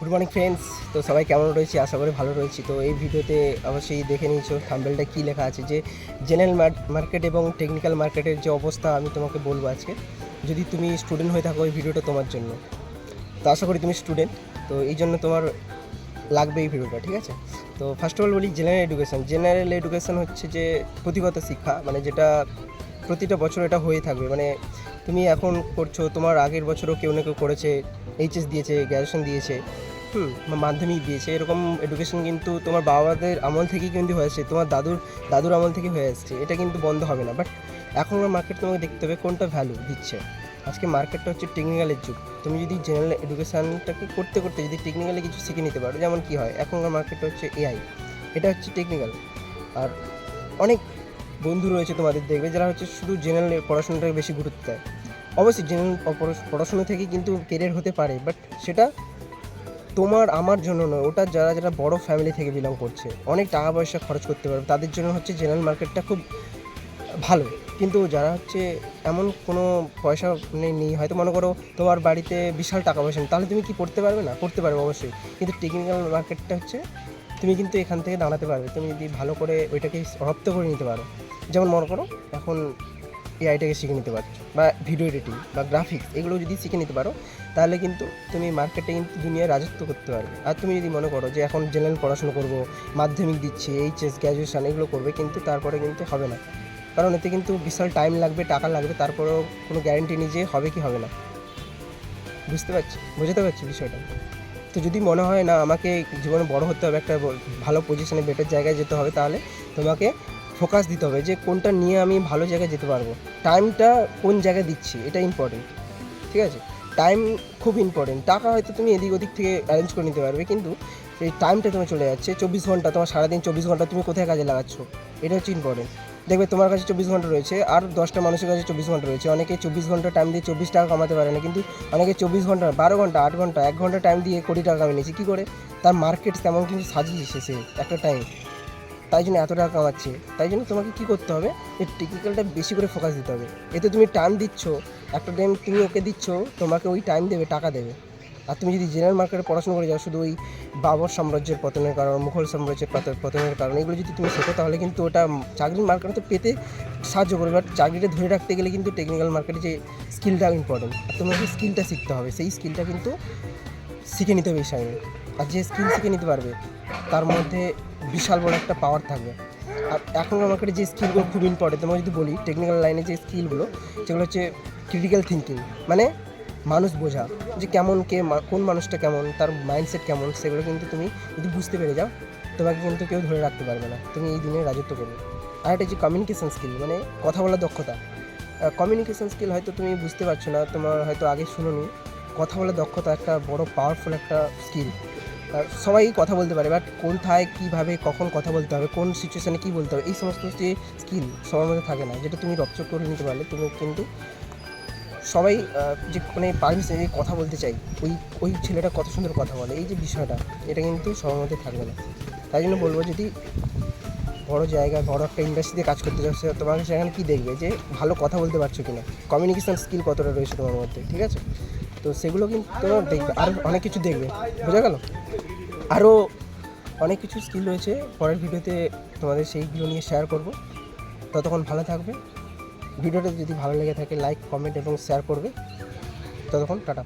Good morning friends. তো সবাই কেমন রয়েছে? আশা করি ভালো রয়েছি। তো এই ভিডিওতে অবশ্যই দেখে নিয়েছো থাম্বনেলটা কী লেখা আছে, যে জেনারেল মার্কেট এবং টেকনিক্যাল মার্কেটের যে অবস্থা আমি তোমাকে বলবো আজকে। যদি তুমি স্টুডেন্ট হয়ে থাকো এই ভিডিওটা তোমার জন্য। তো আশা করি তুমি স্টুডেন্ট, তো এই জন্য তোমার লাগবে এই ভিডিওটা, ঠিক আছে? তো ফার্স্ট অফ অল বলি, জেনারেল এডুকেশন হচ্ছে যে পুঁথিগত শিক্ষা, মানে যেটা প্রতিটা বছর এটা হয়ে থাকবে। মানে তুমি এখন করছো, তোমার আগের বছরও কেউ না কেউ করেছে, এইচএস দিয়েছে, গ্র্যাজুয়েশন দিয়েছে, মাধ্যমিক দিয়েছে। এরকম এডুকেশন কিন্তু তোমার বাবাদের আমল থেকেই কিন্তু হয়েছে, তোমার দাদুর আমল থেকে হয়ে আসছে। এটা কিন্তু বন্ধ হবে না। বাট এখনকার মার্কেট তোমাকে দেখতে হবে কোনটা ভ্যালু দিচ্ছে। আজকে মার্কেটটা হচ্ছে টেকনিক্যালের যুগ। তুমি যদি জেনারেল এডুকেশানটাকে করতে করতে যদি টেকনিক্যালি কিছু শিখে নিতে পারো, যেমন কী হয়, এখনকার মার্কেটটা হচ্ছে এআই, এটা হচ্ছে টেকনিক্যাল। আর অনেক বন্ধু রয়েছে তোমাদের, দেখবে যারা হচ্ছে শুধু জেনারেল পড়াশোনাটাকে বেশি গুরুত্ব দেয়। অবশ্যই জেনারেল পড়াশোনা থেকে কিন্তু কেরিয়ার হতে পারে, বাট সেটা তোমার আমার জন্য নয়। ওটা যারা বড় ফ্যামিলি থেকে বিলং করছে, অনেক টাকা পয়সা খরচ করতে পারবে, তাদের জন্য হচ্ছে জেনারেল মার্কেটটা খুব ভালো। কিন্তু যারা হচ্ছে এমন কোনো পয়সা নেই, হয়তো মনে করো তোমার বাড়িতে বিশাল টাকা পয়সা নেই, তাহলে তুমি কি পড়তে পারবে না? পড়তে পারবে অবশ্যই। কিন্তু টেকনিক্যাল মার্কেটটা হচ্ছে তুমি কিন্তু এখান থেকে দাঁড়াতে পারবে, তুমি যদি ভালো করে ওইটাকে রপ্ত করে নিতে পারো। যেমন মনে করো এখন এআইটাকে শিখে নিতে পারছো, বা ভিডিও এডিটিং বা গ্রাফিক্স, এগুলো যদি শিখে নিতে পারো, তাহলে কিন্তু তুমি মার্কেটে কিন্তু দুনিয়ায় রাজত্ব করতে পারবে। আর তুমি যদি মনে করো যে এখন জেনারেল পড়াশোনা করবো, মাধ্যমিক দিচ্ছি, এইচএস গ্র্যাজুয়েশন এগুলো করবে, কিন্তু তারপরে কিন্তু হবে না। কারণ এতে কিন্তু বিশাল টাইম লাগবে, টাকা লাগবে, তারপরেও কোনো গ্যারেন্টি নেই যে হবে কি হবে না। বোঝাতে পারছি বিষয়টা? তো যদি মনে হয় না আমাকে জীবনে বড় হতে হবে, একটা ভালো পজিশনে বেটার জায়গায় যেতে হবে, তাহলে তোমাকে ফোকাস দিতে হবে যে কোনটা নিয়ে আমি ভালো জায়গায় যেতে পারবো। টাইমটা কোন জায়গায় দিচ্ছি এটা ইম্পর্টেন্ট, ঠিক আছে? টাইম খুব ইম্পর্টেন্ট। টাকা হয়তো তুমি এদিক ওদিক থেকে অ্যারেঞ্জ করে নিতে পারবে, কিন্তু এই টাইমটা তোমার চলে যাচ্ছে 24 ঘন্টা, তোমার সারাদিন 24 ঘন্টা তুমি কোথায় কাজে লাগাচ্ছ, এটা হচ্ছে ইম্পর্টেন্ট। দেখবে তোমার কাছে 24 ঘন্টা রয়েছে, আর 10টা মানুষের কাছে 24 ঘন্টা রয়েছে। অনেকে 24 ঘন্টা টাইম দিয়ে 24 টাকা কামাতে পারে না, কিন্তু অনেকে 24 ঘন্টা, 12 ঘন্টা, 8 ঘন্টা, 1 ঘন্টা টাইম দিয়ে কোটি টাকা কামিয়েছে। কী করে? তার মার্কেট তেমন কিন্তু সাজিয়েছে সে একটা টাইম, তাই জন্য এত টাকা কামাচ্ছে। তাই জন্য তোমাকে কী করতে হবে, এই টেকনিক্যালটা বেশি করে ফোকাস দিতে হবে। এতে তুমি টাইম দিচ্ছ, একটা টাইম তুমি ওকে দিচ্ছ, তোমাকে ওই টাইম দেবে, টাকা দেবে। আর তুমি যদি জেনারেল মার্কেটে পড়াশোনা করে যাও, শুধু ওই বাবর সাম্রাজ্যের পতনের কারণ, মুঘল সাম্রাজ্যের পতনের কারণ, এগুলো যদি তুমি শেখো, তাহলে কিন্তু ওটা চাকরির মার্কেটে তো পেতে সাহায্য করবে। বাট চাকরিটা ধরে রাখতে গেলে কিন্তু টেকনিক্যাল মার্কেটে যে স্কিলটা ইম্পর্টেন্ট, আর তোমাকে স্কিলটা শিখতে হবে। সেই স্কিলটা কিন্তু শিখে নিতে হবে এই টাইমে। আর যে স্কিল শিখে নিতে পারবে, তার মধ্যে বিশাল বড় একটা পাওয়ার থাকবে। আর এখনকার মার্কেটে যে স্কিলগুলো খুব ইম্পর্টেন্ট, তোমাকে যদি বলি টেকনিক্যাল লাইনে যে স্কিলগুলো, সেগুলো হচ্ছে ক্রিটিক্যাল থিঙ্কিং, মানে মানুষ বোঝা, যে কেমন কোন মানুষটা কেমন, তার মাইন্ডসেট কেমন, সেগুলো কিন্তু তুমি যদি বুঝতে পেরে যাও, তোমাকে কিন্তু কেউ ধরে রাখতে পারবে না, তুমি এই দিনে রাজত্ব করবে। আর একটা যে কমিউনিকেশন স্কিল, মানে কথা বলার দক্ষতা। কমিউনিকেশন স্কিল হয়তো তুমি বুঝতে পারছো না, তোমার হয়তো আগে শুনোনি। কথা বলার দক্ষতা একটা বড় পাওয়ারফুল একটা স্কিল। সবাই কথা বলতে পারে, বাট কোথায় কীভাবে কখন কথা বলতে হবে, কোন সিচুয়েশানে কী বলতে হবে, এই সমস্ত যে স্কিল সবার মধ্যে থাকে না, যেটা তুমি রপ্ত করে নিতে পারলে তুমি কিন্তু সবাই যে মানে পারমিশন যে কথা বলতে চাই, ওই ছেলেটা কত সুন্দর কথা বলে, এই যে বিষয়টা, এটা কিন্তু সবার মধ্যে থাকবে না। তাই জন্য বলবো, যদি বড় জায়গায় বড় একটা ইন্ডাস্ট্রিতে কাজ করতে চাচ্ছ, তোমাকে সেখানে কী দেখবে, যে ভালো কথা বলতে পারছো কিনা, কমিউনিকেশান স্কিল কতটা রয়েছে তোমার মধ্যে, ঠিক আছে? তো সেগুলো কিন্তু তোমার দেখবে, আর অনেক কিছু দেখবে, বোঝা গেল? আরও অনেক কিছু স্কিল রয়েছে, পরের ভিডিওতে তোমাদের সেইগুলো নিয়ে শেয়ার করব। ততক্ষণ ভালো থাকবে। ভিডিওটা যদি ভালো লেগে থাকে লাইক, কমেন্ট এবং শেয়ার করবে। ততক্ষণ টাটা।